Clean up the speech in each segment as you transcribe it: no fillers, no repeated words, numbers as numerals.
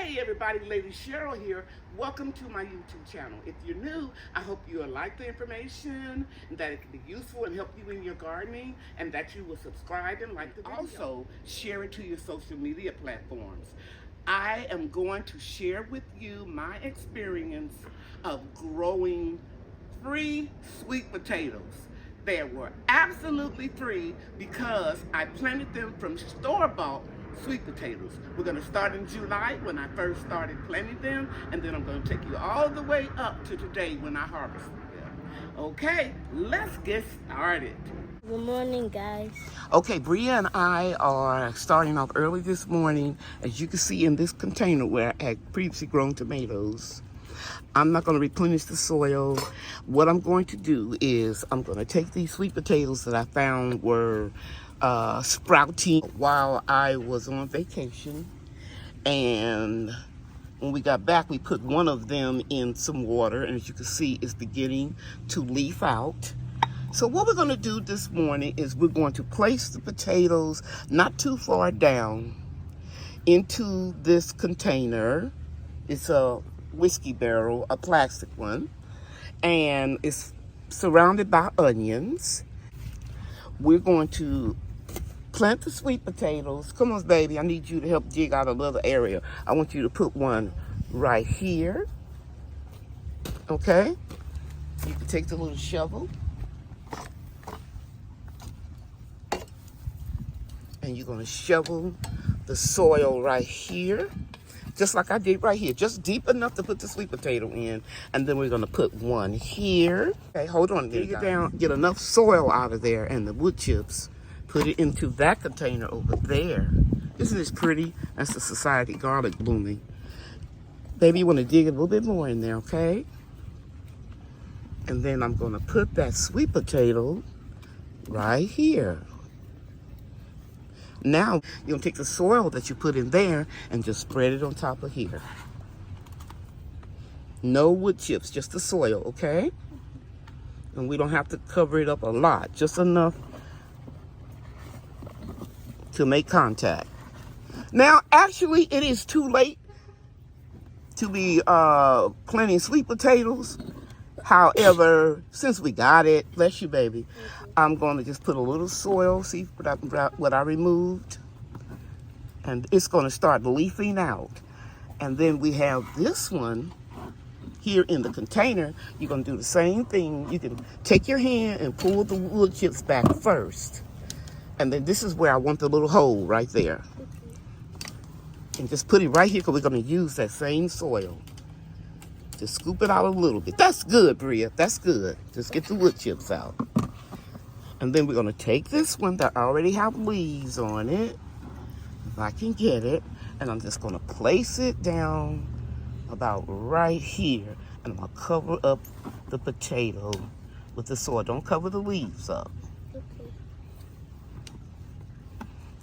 Hey everybody, Lady Cheryl here. Welcome to my YouTube channel. If you're new, I hope you'll like the information, and that it can be useful and help you in your gardening, and that you will subscribe and like the video. Also, share it to your social media platforms. I am going to share with you my experience of growing 3 sweet potatoes. They were absolutely free because I planted them from store-bought sweet potatoes. We're going to start in July when I first started planting them, and then I'm going to take you all the way up to today when I harvest them. Okay, let's get started. Good morning, guys. Okay, Bria and I are starting off early this morning, as you can see in this container where I had previously grown tomatoes. I'm not going to replenish the soil. What I'm going to do is I'm going to take these sweet potatoes that I found were sprouting while I was on vacation, and when we got back we put one of them in some water, and as you can see it's beginning to leaf out. So what we're going to do this morning is we're going to place the potatoes not too far down into this container. It's a whiskey barrel, a plastic one, and it's surrounded by onions. We're going to plant the sweet potatoes. Come on, baby, I need you to help dig out a little area. I want you to put one right here. Okay? You can take the little shovel and you're going to shovel the soil right here, just like I did right here, just deep enough to put the sweet potato in. And then we're going to put one here. Okay, hold on, dig it down, get enough soil out of there and the wood chips. Put it into that container over there. Isn't this pretty? That's the society garlic blooming. Baby, you want to dig a little bit more in there, okay? And then I'm going to put that sweet potato right here. Now, you're going to take the soil that you put in there and just spread it on top of here. No wood chips, just the soil, okay? And we don't have to cover it up a lot, just enough to make contact. Now, actually, it is too late to be planting sweet potatoes. However, since we got it, bless you, baby, I'm going to just put a little soil, see what I removed, and it's going to start leafing out. And then we have this one here in the container. You're going to do the same thing. You can take your hand and pull the wood chips back first. And then this is where I want the little hole right there. And just put it right here because we're going to use that same soil. Just scoop it out a little bit. That's good, Bria. That's good. Just get the wood chips out. And then we're going to take this one that already have leaves on it, if I can get it, and I'm just going to place it down about right here. And I'm going to cover up the potato with the soil. Don't cover the leaves up.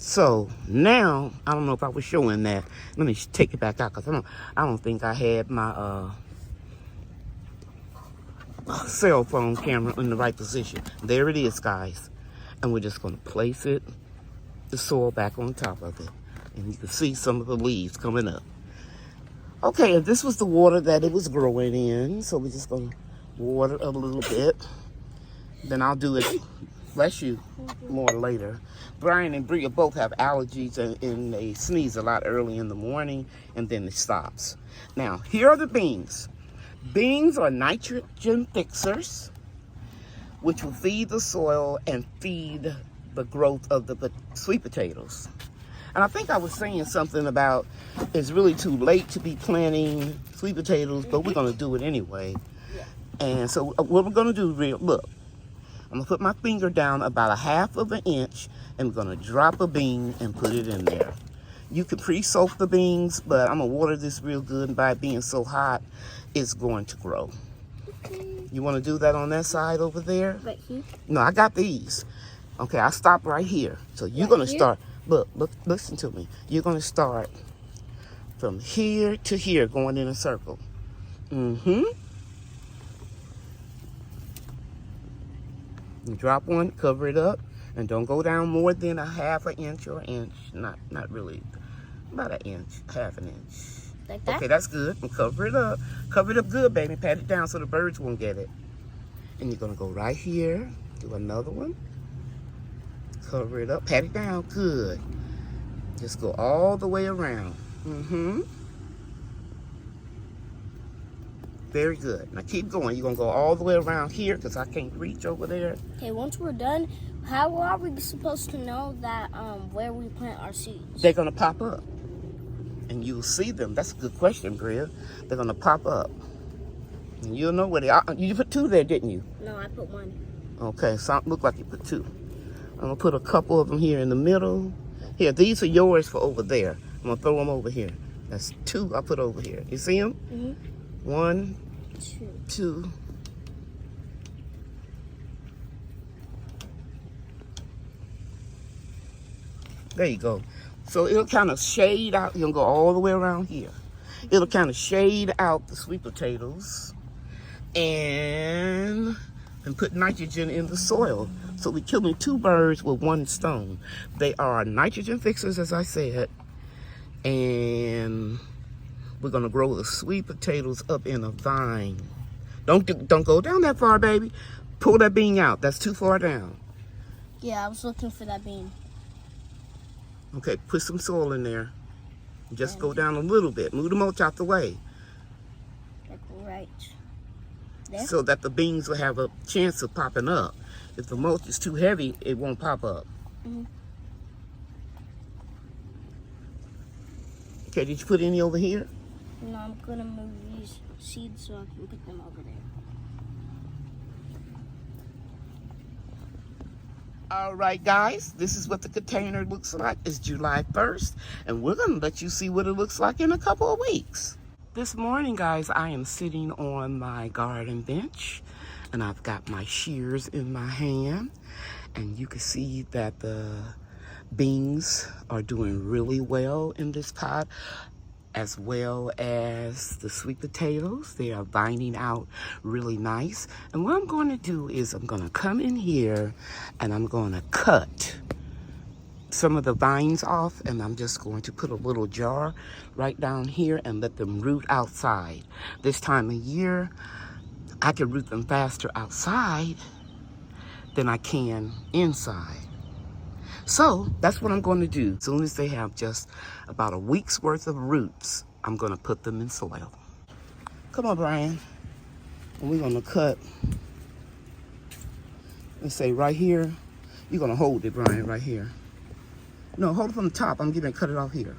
So now, I don't know if I was showing that. Let me take it back out because I don't think I had my cell phone camera in the right position. There it is, guys. And we're just going to place it, the soil back on top of it. And you can see some of the leaves coming up. Okay, and this was the water that it was growing in. So we're just going to water a little bit. Then I'll do it, bless you, more later. Brian and Bria both have allergies and they sneeze a lot early in the morning and then it stops. Now, here are the beans. Beans are nitrogen fixers, which will feed the soil and feed the growth of the sweet potatoes. And I think I was saying something about it's really too late to be planting sweet potatoes, but we're going to do it anyway. And so what we're going to do, look, I'm going to put my finger down about 1/2 inch and we're going to drop a bean and put it in there. You can pre-soak the beans, but I'm going to water this real good, and by it being so hot, it's going to grow. Okay. You want to do that on that side over there? Right here? No, I got these. Okay, I stopped right here. So you're going to start, look, listen to me. You're going to start from here to here, going in a circle. Mm-hmm. You drop one, cover it up, and don't go down more than 1/2 inch or inch. Not really, about 1 inch, 1/2 inch. Like that? Okay, that's good. And cover it up. Cover it up good, baby. Pat it down so the birds won't get it. And you're going to go right here. Do another one. Cover it up. Pat it down. Good. Just go all the way around. Very good. Now keep going. You're going to go all the way around here because I can't reach over there. Okay, once we're done, how are we supposed to know that where we plant our seeds? They're going to pop up. And you'll see them. That's a good question, Bria. They're going to pop up. And you'll know where they are. You put 2 there, didn't you? No, I put 1. Okay, so it looked like you put 2. I'm going to put a couple of them here in the middle. Here, these are yours for over there. I'm going to throw them over here. That's 2 I put over here. You see them? 1, 2. There you go. So it'll kind of shade out. You'll go all the way around here. It'll kind of shade out the sweet potatoes and put nitrogen in the soil. So we're killing 2 birds with 1 stone. They are nitrogen fixers, as I said. And we're going to grow the sweet potatoes up in a vine. Don't go down that far, baby. Pull that bean out. That's too far down. Yeah, I was looking for that bean. Okay, put some soil in there. Just go down a little bit. Move the mulch out the way. Like right there? So that the beans will have a chance of popping up. If the mulch is too heavy, it won't pop up. Okay, did you put any over here? No, I'm going to move these seeds so I can put them over there. All right, guys, this is what the container looks like. It's July 1st, and we're going to let you see what it looks like in a couple of weeks. This morning, guys, I am sitting on my garden bench, and I've got my shears in my hand, and you can see that the beans are doing really well in this pot, as well as the sweet potatoes. They are vining out really nice. And what I'm going to do is I'm going to come in here and I'm going to cut some of the vines off, and I'm just going to put a little jar right down here and let them root outside. This time of year, I can root them faster outside than I can inside. So that's what I'm going to do. As soon as they have just about a week's worth of roots, I'm going to put them in soil. Come on, Brian. And we're going to cut, let's say right here. You're going to hold it, Brian, right here. No, hold it from the top. I'm going to cut it off here.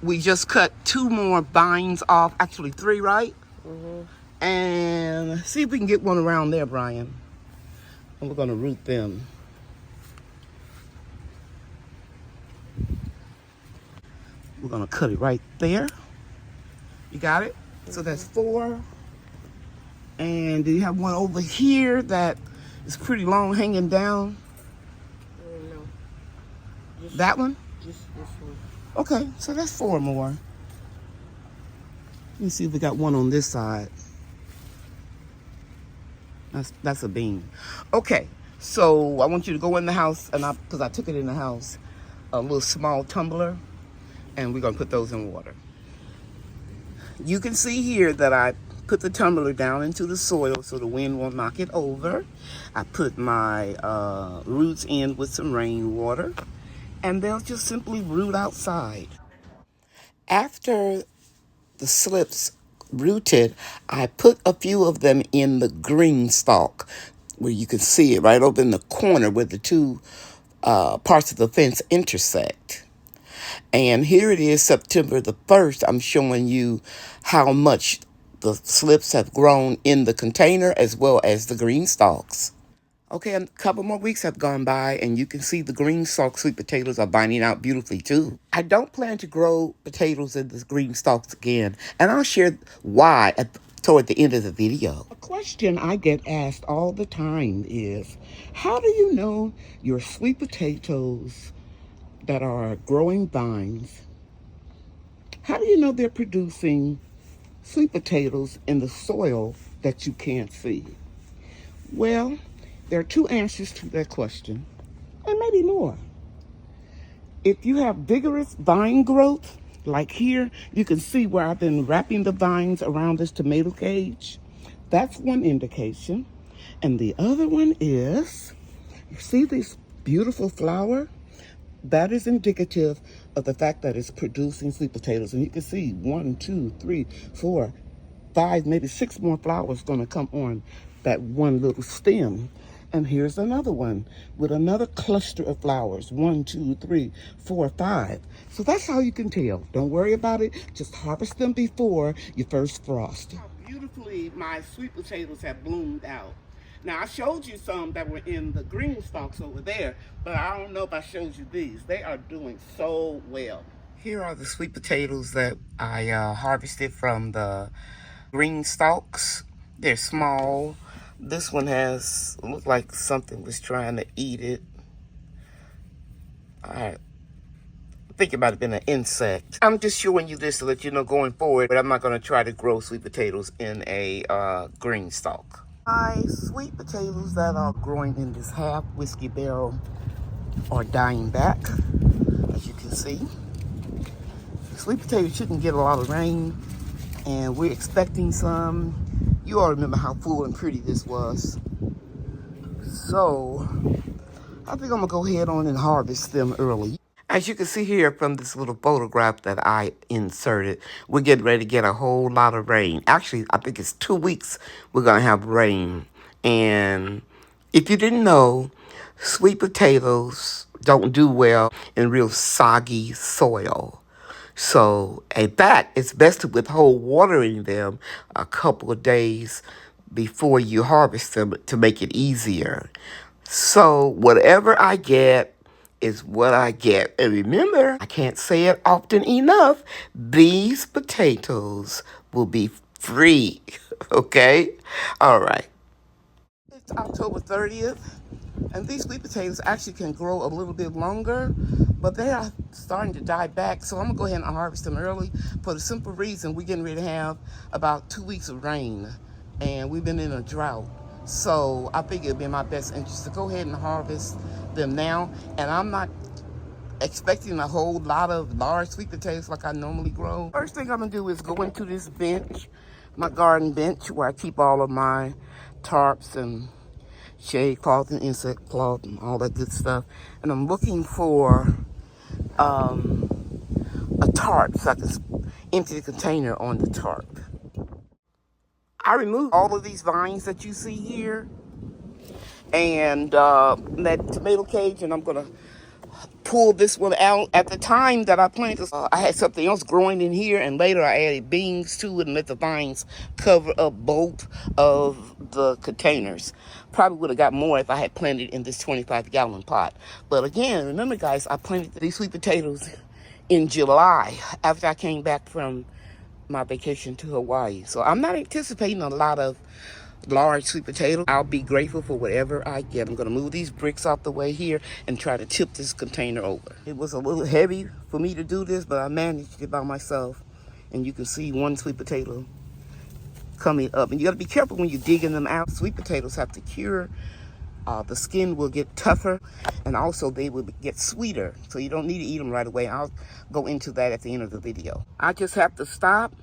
We just cut 2 more vines off, actually 3, right? And see if we can get one around there, Brian. And we're going to root them. We're going to cut it right there. You got it? So that's 4. And do you have one over here that is pretty long hanging down? No. That one? Just this one. Okay, so that's 4 more. Let me see if we got one on this side. That's a bean. Okay, so I want you to go in the house, and because I took it in the house, a little small tumbler, and we're going to put those in water. You can see here that I put the tumbler down into the soil so the wind won't knock it over. I put my roots in with some rainwater, and they'll just simply root outside. After the slips rooted, I put a few of them in the green stalk, where you can see it right over in the corner where the 2 parts of the fence intersect. And here it is, September the 1st. I'm showing you how much the slips have grown in the container as well as the green stalks. Okay, a couple more weeks have gone by, and you can see the green stalk sweet potatoes are vining out beautifully too. I don't plan to grow potatoes in the green stalks again, and I'll share why toward the end of the video. A question I get asked all the time is, how do you know your sweet potatoes that are growing vines, how do you know they're producing sweet potatoes in the soil that you can't see? Well, there are 2 answers to that question, and maybe more. If you have vigorous vine growth, Like here, you can see where I've been wrapping the vines around this tomato cage. That's one indication. And the other one is, you see this beautiful flower? That is indicative of the fact that it's producing sweet potatoes. And you can see 1, 2, 3, 4, 5, maybe 6 more flowers going to come on that one little stem. And here's another one with another cluster of flowers. 1, 2, 3, 4, 5. So that's how you can tell. Don't worry about it. Just harvest them before you first frost. How beautifully my sweet potatoes have bloomed out. Now, I showed you some that were in the green stalks over there, but I don't know if I showed you these. They are doing so well. Here are the sweet potatoes that I harvested from the green stalks. They're small. This one has, looked like something was trying to eat it. I think it might have been an insect. I'm just showing you this to let you know going forward, but I'm not going to try to grow sweet potatoes in a green stalk. My sweet potatoes that are growing in this half whiskey barrel are dying back, as you can see. Sweet potatoes shouldn't get a lot of rain, and we're expecting some. You all remember how full and pretty this was. So, I think I'm gonna go ahead on and harvest them early. As you can see here from this little photograph that I inserted, we're getting ready to get a whole lot of rain. Actually, I think it's 2 weeks we're going to have rain. And if you didn't know, sweet potatoes don't do well in real soggy soil. So, in fact, it's best to withhold watering them a couple of days before you harvest them to make it easier. So, whatever I get is what I get. And remember, I can't say it often enough, these potatoes will be free, okay? All right. It's October 30th, and these sweet potatoes actually can grow a little bit longer, but they are starting to die back, so I'm going to go ahead and harvest them early for the simple reason we're getting ready to have about 2 weeks of rain, and we've been in a drought. So I think it'd be in my best interest to go ahead and harvest them now. And I'm not expecting a whole lot of large sweet potatoes like I normally grow. First thing I'm gonna do is go into this bench, my garden bench, where I keep all of my tarps and shade cloth and insect cloth and all that good stuff. And I'm looking for a tarp so I can empty the container on the tarp. I removed all of these vines that you see here and that tomato cage, and I'm gonna pull this one out. At the time that I planted this, I had something else growing in here, and later I added beans to it and let the vines cover up both of the containers. Probably would have got more if I had planted in this 25-gallon pot. But again, remember guys, I planted these sweet potatoes in July after I came back from my vacation to Hawaii. So I'm not anticipating a lot of large sweet potatoes. I'll be grateful for whatever I get. I'm going to move these bricks off the way here and try to tip this container over. It was a little heavy for me to do this, but I managed it by myself. And you can see one sweet potato coming up. And you got to be careful when you're digging them out. Sweet potatoes have to cure. The skin will get tougher, and also they will get sweeter. So you don't need to eat them right away. I'll go into that at the end of the video. I just have to stop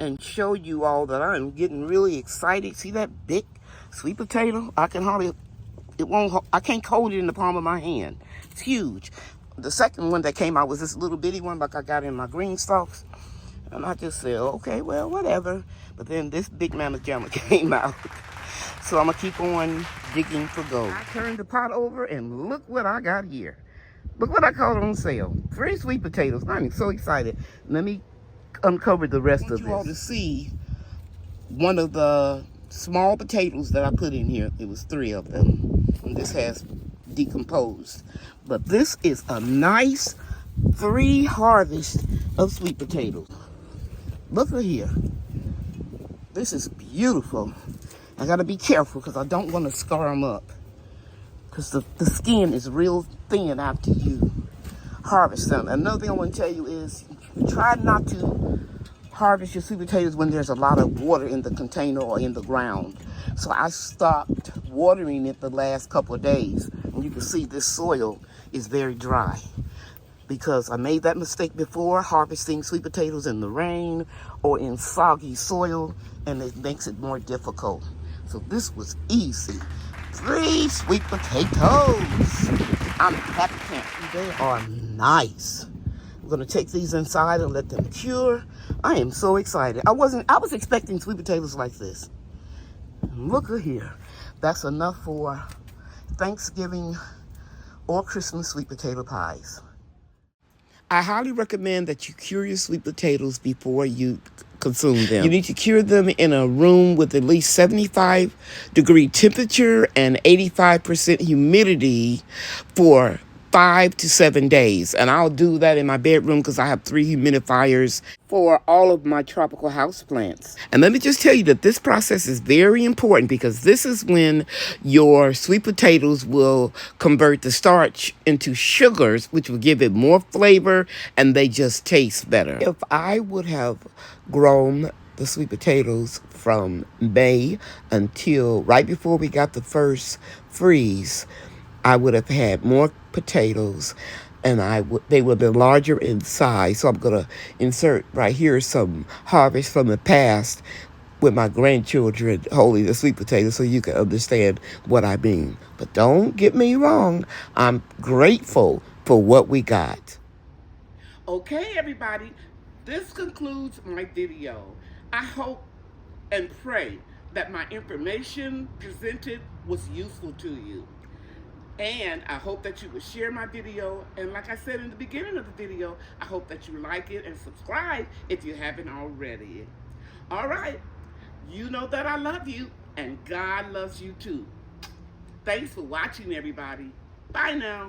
and show you all that I'm getting really excited. See that big sweet potato? I can't hold it in the palm of my hand. It's huge. The second one that came out was this little bitty one like I got in my green stalks. And I just said, okay, well, whatever. But then this big mammoth jammer came out. So I'm going to keep on digging for gold. I turned the pot over and look what I got here. Look what I caught on sale. 3 sweet potatoes. I'm so excited. Let me uncover the rest of this. I want you all to see one of the small potatoes that I put in here. It was 3 of them. And this has decomposed. But this is a nice 3 harvest of sweet potatoes. Look at here. This is beautiful. I gotta be careful because I don't want to scar them up. Because the skin is real thin after you harvest them. Another thing I want to tell you is try not to harvest your sweet potatoes when there's a lot of water in the container or in the ground. So I stopped watering it the last couple of days. And you can see this soil is very dry. because I made that mistake before, harvesting sweet potatoes in the rain or in soggy soil, and it makes it more difficult. So this was easy. 3 sweet potatoes. I'm happy camp. They are nice. I'm gonna take these inside and let them cure. I am so excited. I was expecting sweet potatoes like this. Look at here. That's enough for Thanksgiving or Christmas sweet potato pies. I highly recommend that you cure your sweet potatoes before you consume them. You need to cure them in a room with at least 75-degree temperature and 85% humidity for 5 to 7 days. And I'll do that in my bedroom because I have 3 humidifiers for all of my tropical houseplants. And let me just tell you that this process is very important because this is when your sweet potatoes will convert the starch into sugars, which will give it more flavor and they just taste better. If I would have grown the sweet potatoes from May until right before we got the first freeze, I would have had more potatoes, and they would have been larger in size. So I'm going to insert right here some harvest from the past with my grandchildren holding the sweet potatoes so you can understand what I mean. But don't get me wrong, I'm grateful for what we got. Okay, everybody, this concludes my video. I hope and pray that my information presented was useful to you. And I hope that you will share my video. And like I said in the beginning of the video, I hope that you like it and subscribe if you haven't already. All right. You know that I love you and God loves you too. Thanks for watching, everybody. Bye now.